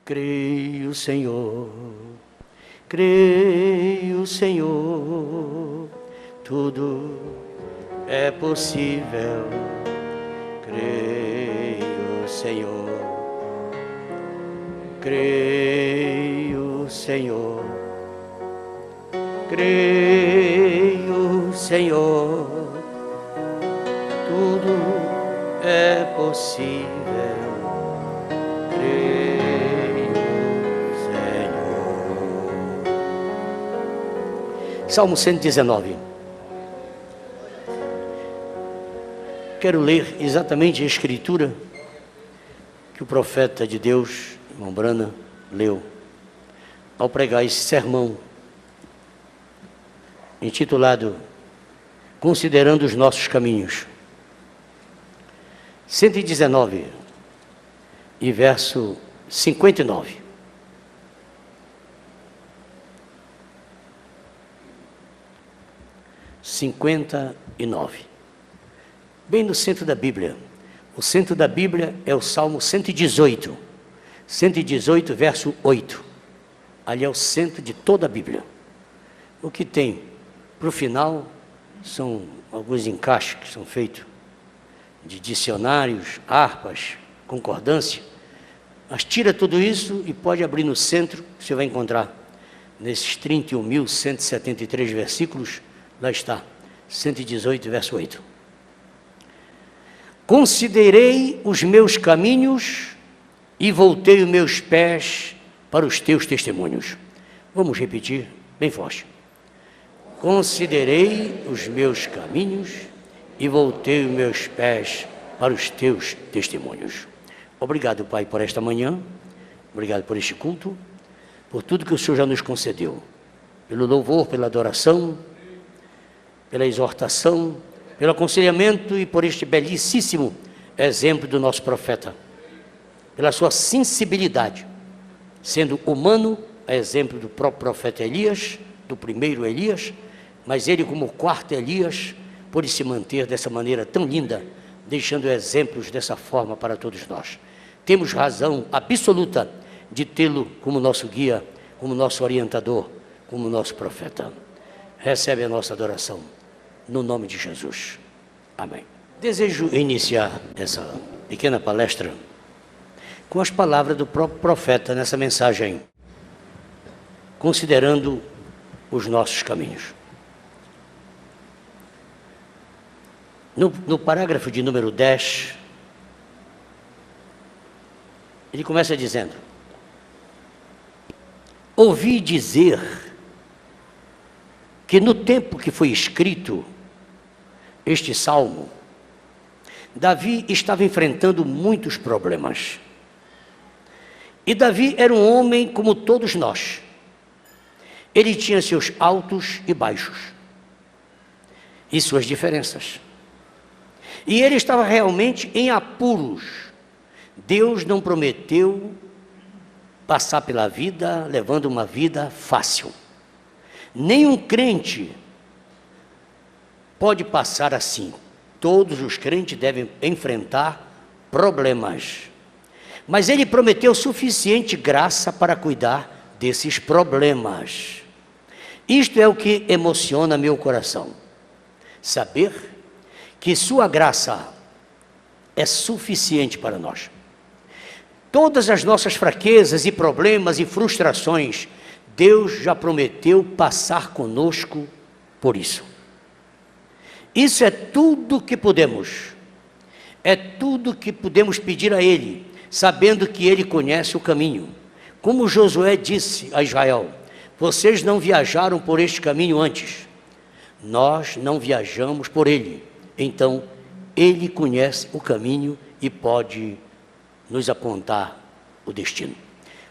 Creio, Senhor, tudo é possível. Creio, Senhor, tudo é possível. Salmo 119. Quero ler exatamente a escritura que o profeta de Deus, irmão Brana, leu ao pregar esse sermão intitulado Considerando os Nossos Caminhos. 119 e verso 59. Bem no centro da Bíblia. O centro da Bíblia é o Salmo 118. 118, verso 8. Ali é o centro de toda a Bíblia. O que tem para o final são alguns encaixes que são feitos de dicionários, harpas, concordância. Mas tira tudo isso e pode abrir no centro, você vai encontrar nesses 31.173 versículos. Lá está, 118, verso 8. Considerei os meus caminhos e voltei os meus pés para os teus testemunhos. Vamos repetir bem forte. Considerei os meus caminhos e voltei os meus pés para os teus testemunhos. Obrigado, Pai, por esta manhã. Obrigado por este culto, por tudo que o Senhor já nos concedeu. Pelo louvor, pela adoração, pela exortação, pelo aconselhamento e por este belíssimo exemplo do nosso profeta, pela sua sensibilidade, sendo humano, a exemplo do próprio profeta Elias, do primeiro Elias, mas ele como quarto Elias, pôde se manter dessa maneira tão linda, deixando exemplos dessa forma para todos nós. Temos razão absoluta de tê-lo como nosso guia, como nosso orientador, como nosso profeta. Recebe a nossa adoração. No nome de Jesus. Amém. Desejo iniciar essa pequena palestra com as palavras do próprio profeta nessa mensagem, considerando os nossos caminhos. No parágrafo de número 10, ele começa dizendo: ouvi dizer que no tempo que foi escrito este salmo, Davi estava enfrentando muitos problemas. E Davi era um homem como todos nós. Ele tinha seus altos e baixos, e suas diferenças. E ele estava realmente em apuros. Deus não prometeu passar pela vida levando uma vida fácil. Nenhum crente pode passar assim. Todos os crentes devem enfrentar problemas. Mas ele prometeu suficiente graça para cuidar desses problemas. Isto é o que emociona meu coração. Saber que sua graça é suficiente para nós. Todas as nossas fraquezas e problemas e frustrações, Deus já prometeu passar conosco por isso. Isso é tudo que podemos. É tudo que podemos pedir a Ele, sabendo que Ele conhece o caminho. Como Josué disse a Israel: vocês não viajaram por este caminho antes. Nós não viajamos por ele. Então, Ele conhece o caminho e pode nos apontar o destino.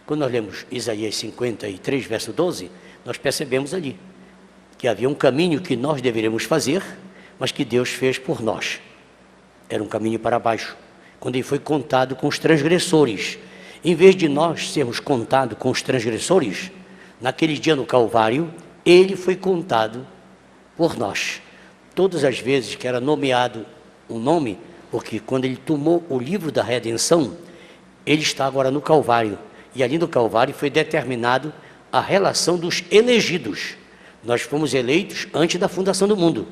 Quando nós lemos Isaías 53, verso 12, nós percebemos ali que havia um caminho que nós deveríamos fazer, mas que Deus fez por nós. Era um caminho para baixo, quando Ele foi contado com os transgressores. Em vez de nós sermos contados com os transgressores, naquele dia no Calvário, Ele foi contado por nós. Todas as vezes que era nomeado um nome, porque quando Ele tomou o livro da redenção, Ele está agora no Calvário, E ali no Calvário foi determinado a relação dos elegidos. Nós fomos eleitos antes da fundação do mundo.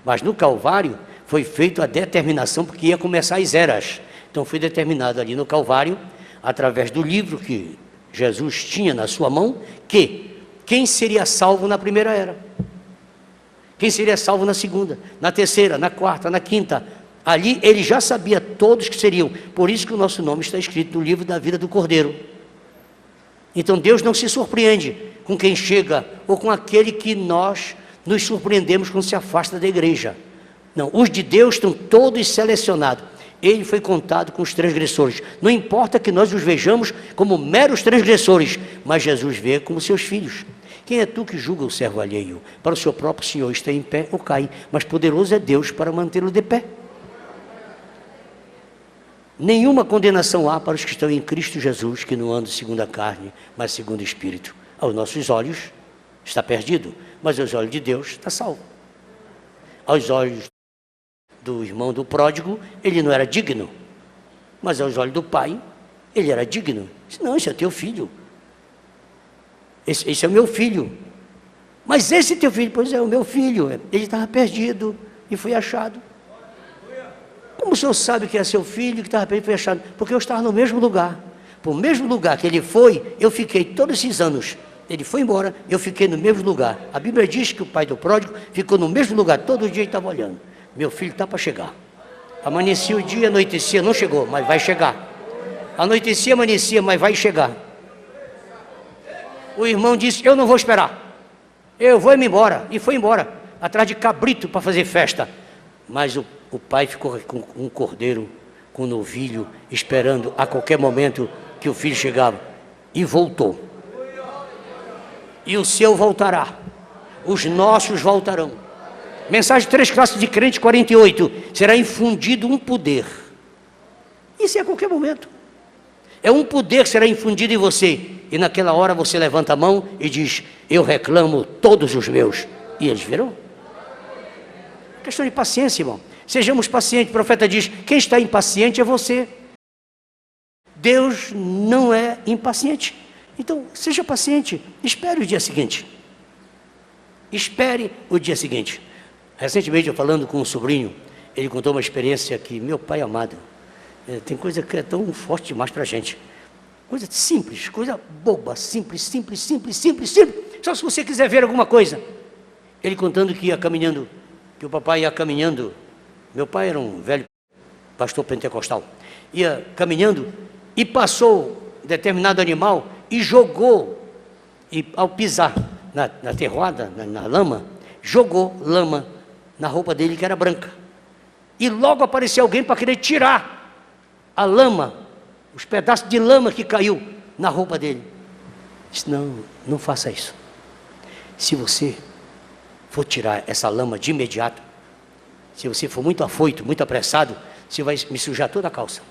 Mas no Calvário foi feita a determinação, porque ia começar as eras. Então foi determinado ali no Calvário, através do livro que Jesus tinha na sua mão, que quem seria salvo na primeira era, quem seria salvo na segunda, na terceira, na quarta, na quinta. Ali ele já sabia todos que seriam. Por isso que o nosso nome está escrito no livro da vida do Cordeiro. Então Deus não se surpreende com quem chega, ou com aquele que nós nos surpreendemos quando se afasta da igreja. Não, os de Deus estão todos selecionados. Ele foi contado com os transgressores. Não importa que nós os vejamos como meros transgressores, mas Jesus vê como seus filhos. Quem é tu que julga o servo alheio? Para o seu próprio Senhor está em pé ou cai, mas poderoso é Deus para mantê-lo de pé. Nenhuma condenação há para os que estão em Cristo Jesus, que não andam segundo a carne, mas segundo o Espírito. Aos nossos olhos está perdido, mas aos olhos de Deus está salvo. Aos olhos do irmão do pródigo, ele não era digno, mas aos olhos do pai, ele era digno. Disse, não, esse é teu filho. Esse é o meu filho. Mas esse teu filho, pois é, o meu filho. Ele estava perdido e foi achado. Como o senhor sabe que é seu filho que estava perdido e foi achado? Porque eu estava no mesmo lugar. Por mesmo lugar que ele foi, eu fiquei todos esses anos. Ele foi embora, eu fiquei no mesmo lugar. A Bíblia diz que o pai do pródigo ficou no mesmo lugar, todo dia ele estava olhando. Meu filho está para chegar. Amanhecia o dia, anoitecia, não chegou, mas vai chegar. Anoitecia, amanhecia, mas vai chegar. O irmão disse, eu não vou esperar. Eu vou me embora. E foi embora, atrás de cabrito para fazer festa. Mas o pai ficou com um cordeiro, com um novilho, esperando a qualquer momento que o filho chegava. E voltou. E o seu voltará. Os nossos voltarão. Mensagem 3 classes de crente 48. Será infundido um poder. Isso é a qualquer momento. É um poder que será infundido em você. E naquela hora você levanta a mão e diz, eu reclamo todos os meus. E eles virão. Questão de paciência, irmão. Sejamos pacientes. O profeta diz, quem está impaciente é você. Deus não é impaciente. Então, seja paciente. Espere o dia seguinte. Espere o dia seguinte. Recentemente, eu falando com um sobrinho, ele contou uma experiência que, meu pai amado, tem coisa que é tão forte demais para a gente. Coisa simples, coisa boba, simples. Só se você quiser ver alguma coisa. Ele contando que ia caminhando, que o papai ia caminhando. Meu pai era um velho pastor pentecostal. Ia caminhando e passou determinado animal e jogou, e ao pisar na terroada, na lama, jogou lama na roupa dele que era branca. E logo apareceu alguém para querer tirar a lama, os pedaços de lama que caiu na roupa dele. Disse, não faça isso. Se você for tirar essa lama de imediato, se você for muito afoito, muito apressado, você vai me sujar toda a calça.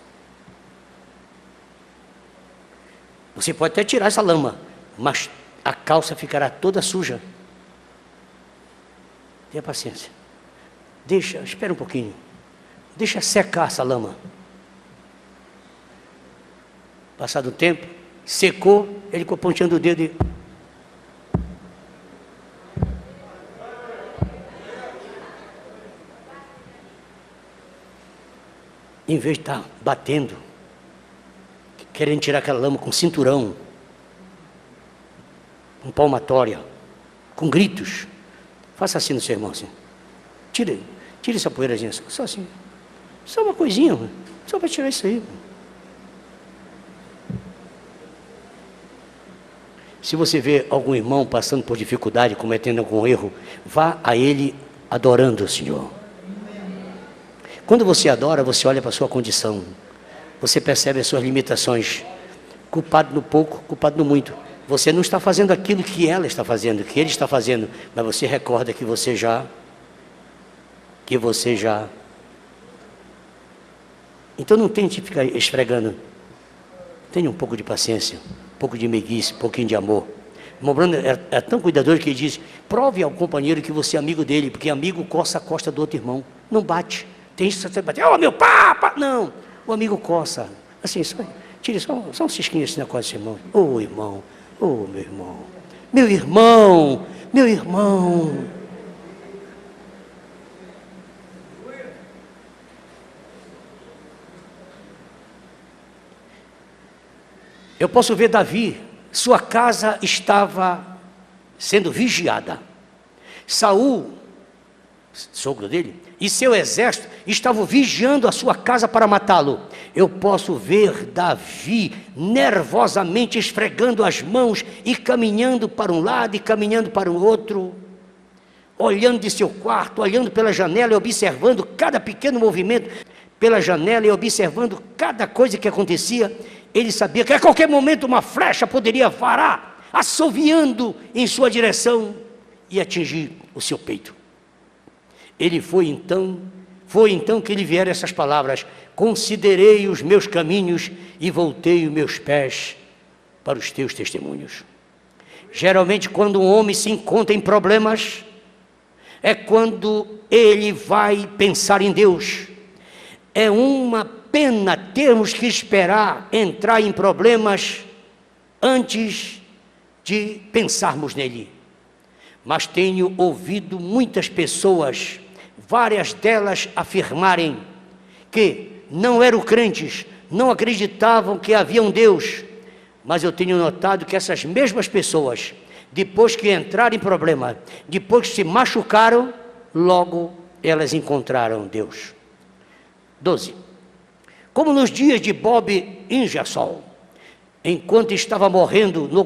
Você pode até tirar essa lama, mas a calça ficará toda suja. Tenha paciência. Espera um pouquinho. Deixa secar essa lama. Passado o tempo, secou, ele ficou ponteando o dedo e... Em vez de estar batendo, querendo tirar aquela lama com cinturão, com palmatória, com gritos, faça assim no seu irmão, assim. Tire essa poeirazinha, só assim. Só uma coisinha, só para tirar isso aí. Se você vê algum irmão passando por dificuldade, cometendo algum erro, vá a ele adorando o Senhor. Quando você adora, você olha para a sua condição. Você percebe as suas limitações. Culpado no pouco, culpado no muito. Você não está fazendo aquilo que ela está fazendo, que ele está fazendo, mas você recorda que você já... Então não tente ficar esfregando. Tenha um pouco de paciência, um pouco de meiguice, um pouquinho de amor. O irmão Bruno é tão cuidadoso que ele diz, prove ao companheiro que você é amigo dele, porque amigo coça a costa do outro irmão. Não bate. Tem gente que você bate, meu papa! Não, o amigo coça. Assim, só Tire só um cisquinho esse negócio, irmão. Ô irmão, ô meu irmão. Meu irmão, meu irmão. Eu posso ver Davi, sua casa estava sendo vigiada. Saul, sogro dele, e seu exército estavam vigiando a sua casa para matá-lo. Eu posso ver Davi nervosamente esfregando as mãos e caminhando para um lado e caminhando para o outro, olhando de seu quarto, olhando pela janela e observando cada pequeno movimento pela janela e observando cada coisa que acontecia. Ele sabia que a qualquer momento uma flecha poderia varar, assoviando em sua direção e atingir o seu peito. Foi então que lhe vieram essas palavras: considerei os meus caminhos e voltei os meus pés para os teus testemunhos. Geralmente, quando um homem se encontra em problemas, é quando ele vai pensar em Deus. É uma pena termos que esperar entrar em problemas antes de pensarmos nele. Mas tenho ouvido muitas pessoas, várias delas afirmarem que não eram crentes, não acreditavam que havia um Deus. Mas eu tenho notado que essas mesmas pessoas, depois que entraram em problema, depois que se machucaram, logo elas encontraram Deus. 12. Como nos dias de Bob Ingersoll, enquanto estava morrendo no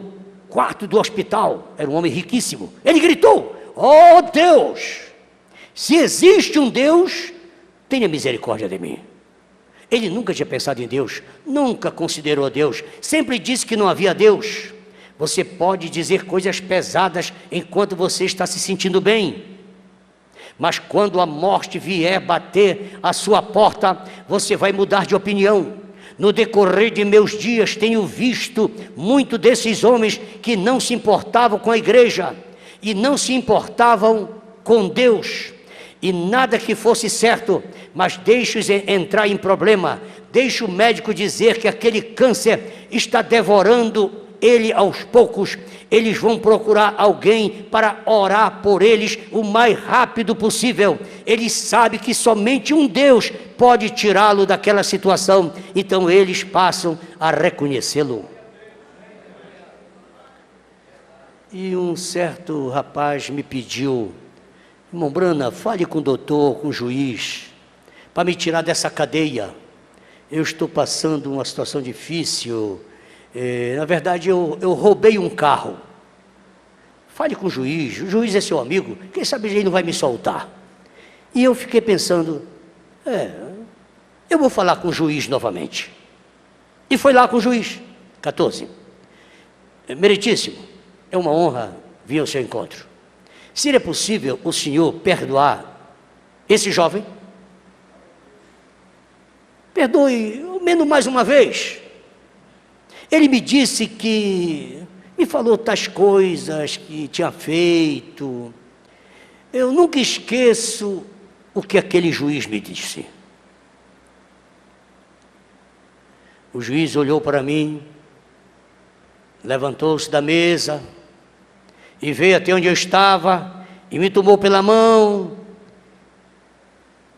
quarto do hospital, era um homem riquíssimo, ele gritou: oh Deus, se existe um Deus, tenha misericórdia de mim. Ele nunca tinha pensado em Deus, nunca considerou Deus, sempre disse que não havia Deus. Você pode dizer coisas pesadas enquanto você está se sentindo bem, mas quando a morte vier bater à sua porta, você vai mudar de opinião. No decorrer de meus dias, tenho visto muito desses homens que não se importavam com a igreja e não se importavam com Deus, e nada que fosse certo, mas deixe-os entrar em problema, deixe o médico dizer que aquele câncer está devorando ele aos poucos. Eles vão procurar alguém para orar por eles o mais rápido possível. Eles sabem que somente um Deus pode tirá-lo daquela situação, então eles passam a reconhecê-lo. E um certo rapaz me pediu: irmão Brana, fale com o doutor, com o juiz, para me tirar dessa cadeia. Eu estou passando uma situação difícil. Na verdade, eu roubei um carro. Fale com o juiz é seu amigo, quem sabe ele não vai me soltar. E eu fiquei pensando, eu vou falar com o juiz novamente. E foi lá com o juiz. 14. Meritíssimo, é uma honra vir ao seu encontro. Seria possível o senhor perdoar esse jovem? Perdoe, ao menos mais uma vez. Ele me disse que, me falou tais coisas que tinha feito. Eu nunca esqueço o que aquele juiz me disse. O juiz olhou para mim, levantou-se da mesa e veio até onde eu estava e me tomou pela mão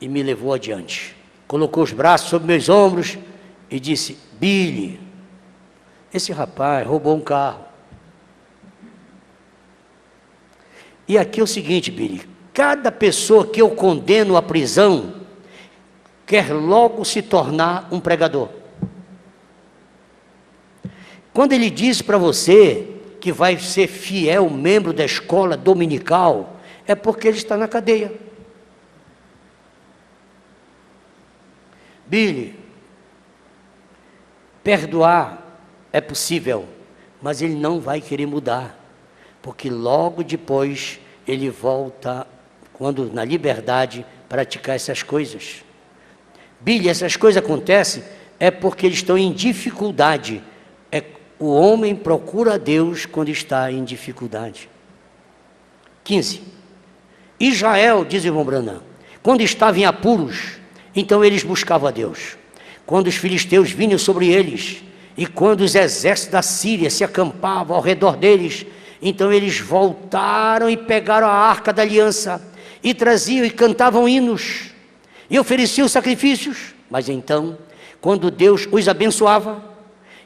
e me levou adiante. Colocou os braços sobre meus ombros e disse: Billy, esse rapaz roubou um carro. E aqui é o seguinte, Billy, cada pessoa que eu condeno à prisão quer logo se tornar um pregador. Quando ele diz para você que vai ser fiel membro da escola dominical, é porque ele está na cadeia. Billy, perdoar é possível, mas ele não vai querer mudar, porque logo depois ele volta, quando na liberdade, praticar essas coisas. Billy, essas coisas acontecem é porque eles estão em dificuldade. O homem procura a Deus quando está em dificuldade. 15. Israel, diz o irmão Branham, quando estava em apuros, então eles buscavam a Deus. Quando os filisteus vinham sobre eles, E quando os exércitos da Síria se acampavam ao redor deles, então eles voltaram e pegaram a arca da aliança, e traziam e cantavam hinos, e ofereciam sacrifícios. Mas então, quando Deus os abençoava,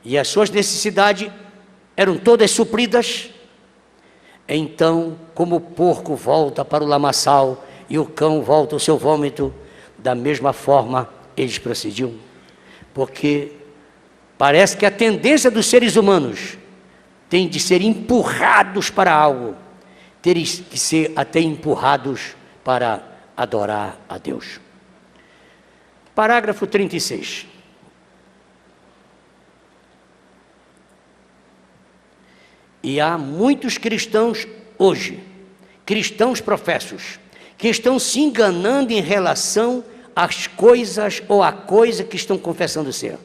e as suas necessidades eram todas supridas, então, como o porco volta para o lamaçal, e o cão volta ao seu vômito, da mesma forma eles procediam. Porque parece que a tendência dos seres humanos tem de ser empurrados para algo, terem que ser até empurrados para adorar a Deus. Parágrafo 36. E há muitos cristãos hoje, cristãos professos, que estão se enganando em relação às coisas ou à coisa que estão confessando ser.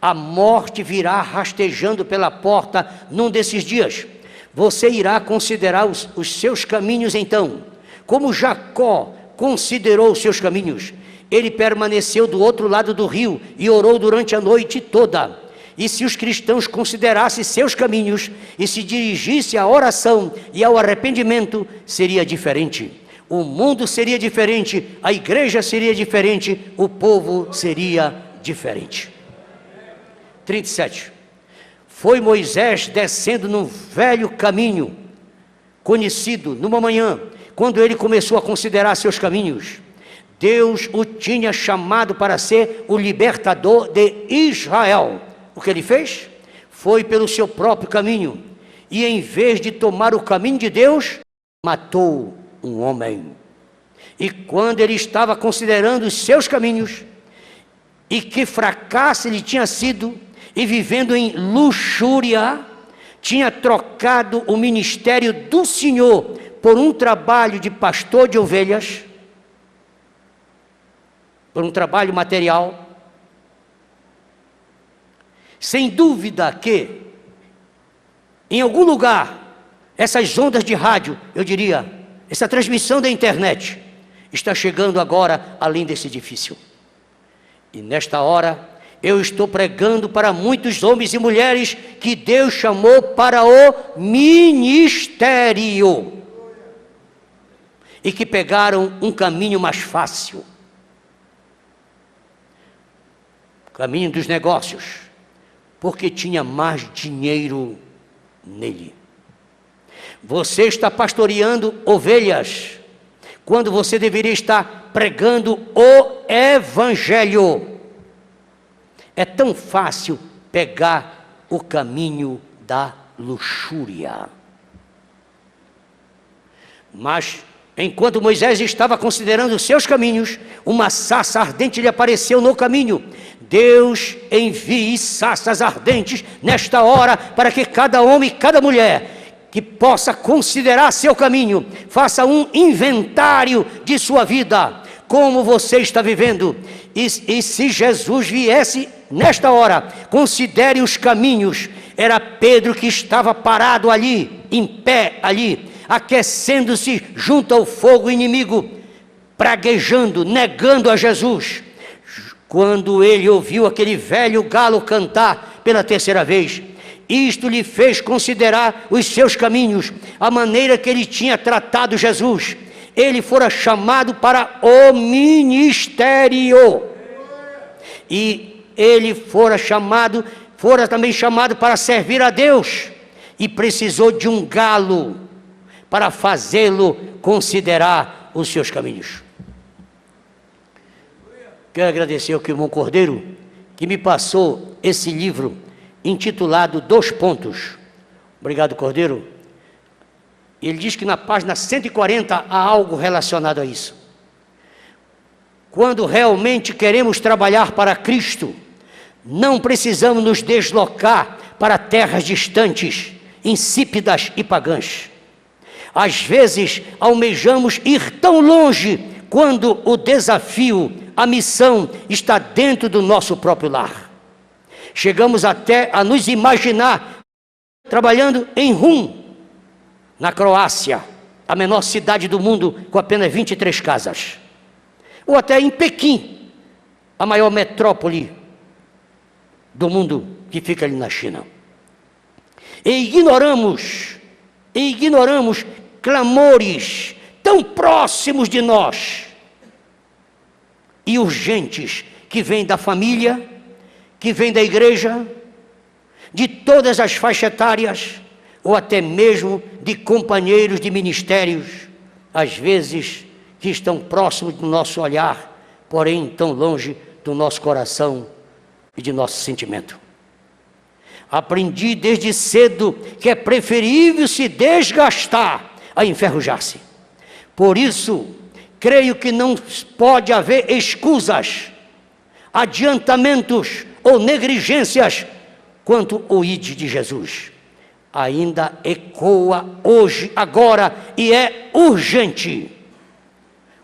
A morte virá rastejando pela porta num desses dias. Você irá considerar os seus caminhos então, como Jacó considerou os seus caminhos. Ele permaneceu do outro lado do rio e orou durante a noite toda. E se os cristãos considerassem seus caminhos e se dirigissem à oração e ao arrependimento, seria diferente. O mundo seria diferente, a igreja seria diferente, o povo seria diferente. 37. Foi Moisés descendo num velho caminho, conhecido numa manhã, quando ele começou a considerar seus caminhos. Deus o tinha chamado para ser o libertador de Israel. O que ele fez? Foi pelo seu próprio caminho, e em vez de tomar o caminho de Deus, matou um homem. E quando ele estava considerando os seus caminhos, e que fracasso ele tinha sido, e vivendo em luxúria, tinha trocado o ministério do Senhor por um trabalho de pastor de ovelhas, por um trabalho material. Sem dúvida que, em algum lugar, essas ondas de rádio, eu diria, essa transmissão da internet, está chegando agora além desse edifício. E nesta hora, eu estou pregando para muitos homens e mulheres que Deus chamou para o ministério, e que pegaram um caminho mais fácil, o caminho dos negócios, porque tinha mais dinheiro nele. Você está pastoreando ovelhas, quando você deveria estar pregando o evangelho. É tão fácil pegar o caminho da luxúria. Mas, enquanto Moisés estava considerando os seus caminhos, uma sarça ardente lhe apareceu no caminho. Deus envie sarças ardentes nesta hora, para que cada homem e cada mulher que possa considerar seu caminho, faça um inventário de sua vida, como você está vivendo. E se Jesus viesse nesta hora, considere os caminhos. Era Pedro que estava parado ali, em pé ali, aquecendo-se junto ao fogo inimigo, praguejando, negando a Jesus. Quando ele ouviu aquele velho galo cantar pela terceira vez, isto lhe fez considerar os seus caminhos, a maneira que ele tinha tratado Jesus. Ele fora chamado para o ministério, e ele fora também chamado para servir a Deus, e precisou de um galo para fazê-lo considerar os seus caminhos. Quero agradecer ao irmão Cordeiro, que me passou esse livro, intitulado 2 Pontos. Obrigado, Cordeiro. Ele diz que na página 140 há algo relacionado a isso. Quando realmente queremos trabalhar para Cristo, não precisamos nos deslocar para terras distantes, insípidas e pagãs. Às vezes almejamos ir tão longe, quando o desafio, a missão está dentro do nosso próprio lar. Chegamos até a nos imaginar trabalhando em Rum, na Croácia, a menor cidade do mundo, com apenas 23 casas. Ou até em Pequim, a maior metrópole do mundo que fica ali na China. E ignoramos clamores tão próximos de nós e urgentes que vêm da família, que vêm da igreja, de todas as faixas etárias, ou até mesmo de companheiros de ministérios, às vezes que estão próximos do nosso olhar, porém tão longe do nosso coração e de nosso sentimento. Aprendi desde cedo que é preferível se desgastar a enferrujar-se. Por isso, creio que não pode haver escusas, adiantamentos ou negligências quanto o ide de Jesus. Ainda ecoa hoje, agora, e é urgente.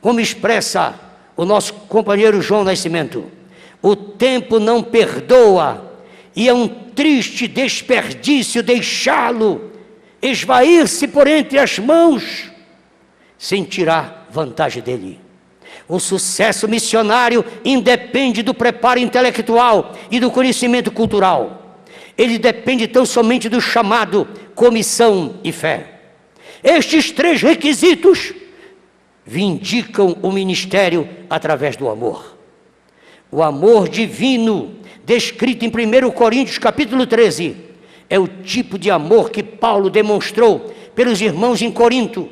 Como expressa o nosso companheiro João Nascimento, o tempo não perdoa e é um triste desperdício deixá-lo esvair-se por entre as mãos sem tirar vantagem dele. O sucesso missionário independe do preparo intelectual e do conhecimento cultural. Ele depende tão somente do chamado, comissão e fé. Estes três requisitos vindicam o ministério através do amor. O amor divino, descrito em 1 Coríntios capítulo 13, é o tipo de amor que Paulo demonstrou pelos irmãos em Corinto.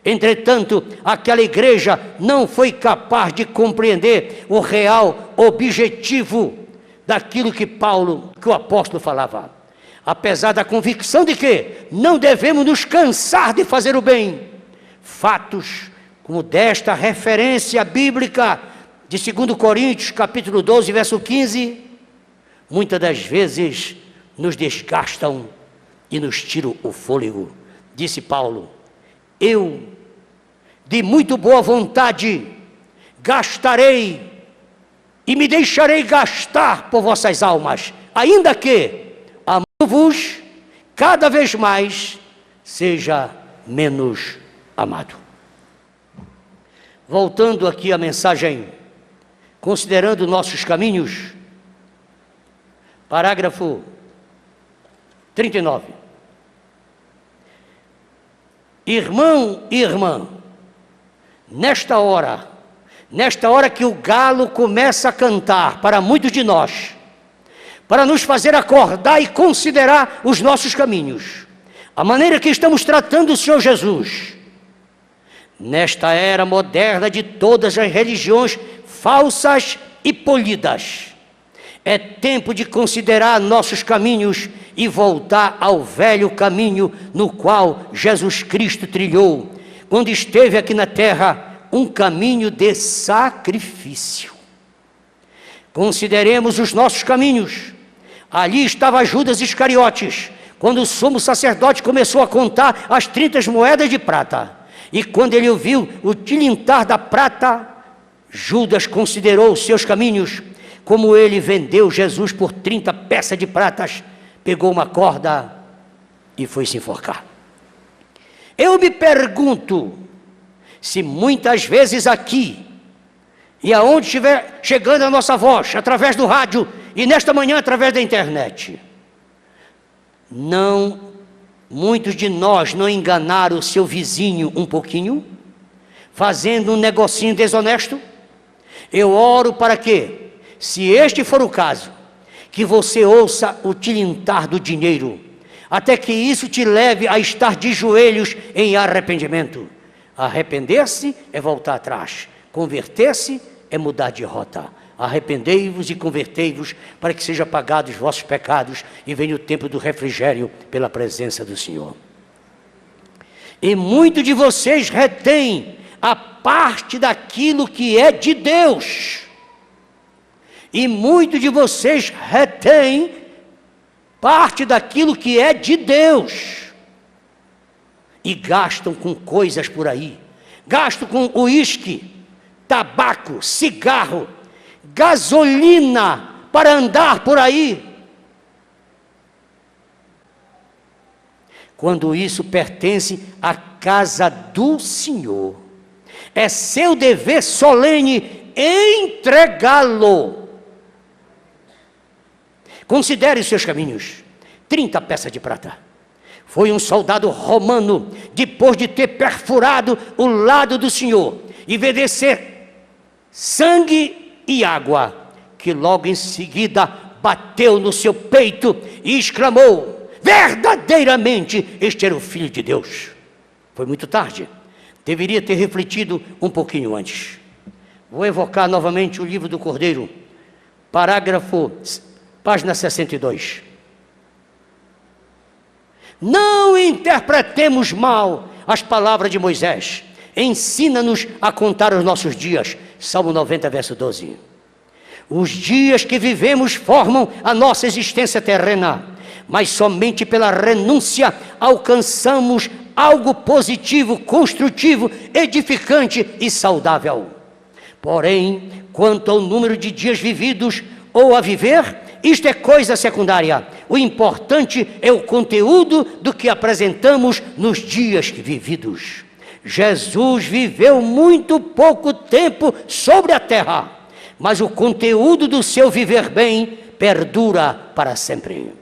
Entretanto, aquela igreja não foi capaz de compreender o real objetivo daquilo que o apóstolo falava. Apesar da convicção de que não devemos nos cansar de fazer o bem, fatos como desta referência bíblica de 2 Coríntios, capítulo 12, verso 15, muitas das vezes nos desgastam e nos tiram o fôlego. Disse Paulo: eu, de muito boa vontade, gastarei e me deixarei gastar por vossas almas, ainda que, amando-vos, cada vez mais, seja menos amado. Voltando aqui à mensagem, considerando nossos caminhos, parágrafo 39. Irmão e irmã, nesta hora que o galo começa a cantar para muitos de nós, para nos fazer acordar e considerar os nossos caminhos, a maneira que estamos tratando o Senhor Jesus, nesta era moderna de todas as religiões falsas e polidas, é tempo de considerar nossos caminhos e voltar ao velho caminho no qual Jesus Cristo trilhou, quando esteve aqui na terra, um caminho de sacrifício. Consideremos os nossos caminhos. Ali estava Judas Iscariotes, quando o sumo sacerdote começou a contar as 30 moedas de prata. E quando ele ouviu o tilintar da prata, Judas considerou os seus caminhos. Como ele vendeu Jesus por 30 peças de pratas, pegou uma corda e foi se enforcar. Eu me pergunto se muitas vezes aqui, e aonde estiver chegando a nossa voz, através do rádio, e nesta manhã através da internet, muitos de nós não enganaram o seu vizinho um pouquinho, fazendo um negocinho desonesto? Eu oro para que, se este for o caso, que você ouça o tilintar do dinheiro, até que isso te leve a estar de joelhos em arrependimento. Arrepender-se é voltar atrás, converter-se é mudar de rota. Arrependei-vos e convertei-vos para que sejam apagados os vossos pecados e venha o tempo do refrigério pela presença do Senhor. E muitos de vocês retêm a parte daquilo que é de Deus. E muitos de vocês retêm parte daquilo que é de Deus. E gastam com coisas por aí. Gastam com uísque, tabaco, cigarro, gasolina para andar por aí. Quando isso pertence à casa do Senhor, é seu dever solene entregá-lo. Considere os seus caminhos. 30 peças de prata. Foi um soldado romano, depois de ter perfurado o lado do Senhor e ver descer sangue e água, que logo em seguida bateu no seu peito e exclamou: verdadeiramente este era o Filho de Deus. Foi muito tarde, deveria ter refletido um pouquinho antes. Vou evocar novamente o livro do Cordeiro, página 62. Não interpretemos mal as palavras de Moisés. Ensina-nos a contar os nossos dias. Salmo 90, verso 12. Os dias que vivemos formam a nossa existência terrena, mas somente pela renúncia alcançamos algo positivo, construtivo, edificante e saudável. Porém, quanto ao número de dias vividos ou a viver, isto é coisa secundária. O importante é o conteúdo do que apresentamos nos dias vividos. Jesus viveu muito pouco tempo sobre a terra, mas o conteúdo do seu viver bem perdura para sempre.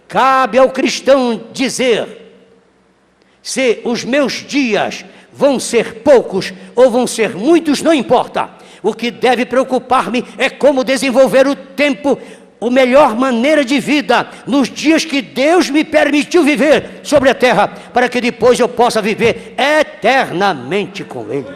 Cabe ao cristão dizer: se os meus dias vão ser poucos ou vão ser muitos, não importa. O que deve preocupar-me é como desenvolver o tempo, a melhor maneira de vida, nos dias que Deus me permitiu viver sobre a terra, para que depois eu possa viver eternamente com Ele.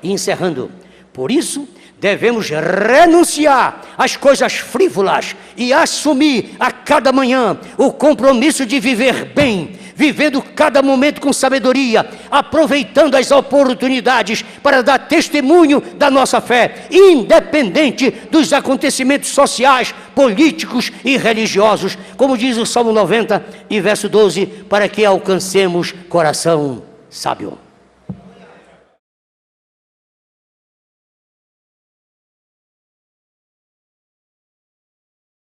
E encerrando, por isso, devemos renunciar às coisas frívolas e assumir a cada manhã o compromisso de viver bem, vivendo cada momento com sabedoria, aproveitando as oportunidades para dar testemunho da nossa fé, independente dos acontecimentos sociais, políticos e religiosos, como diz o Salmo 90 e verso 12, para que alcancemos coração sábio.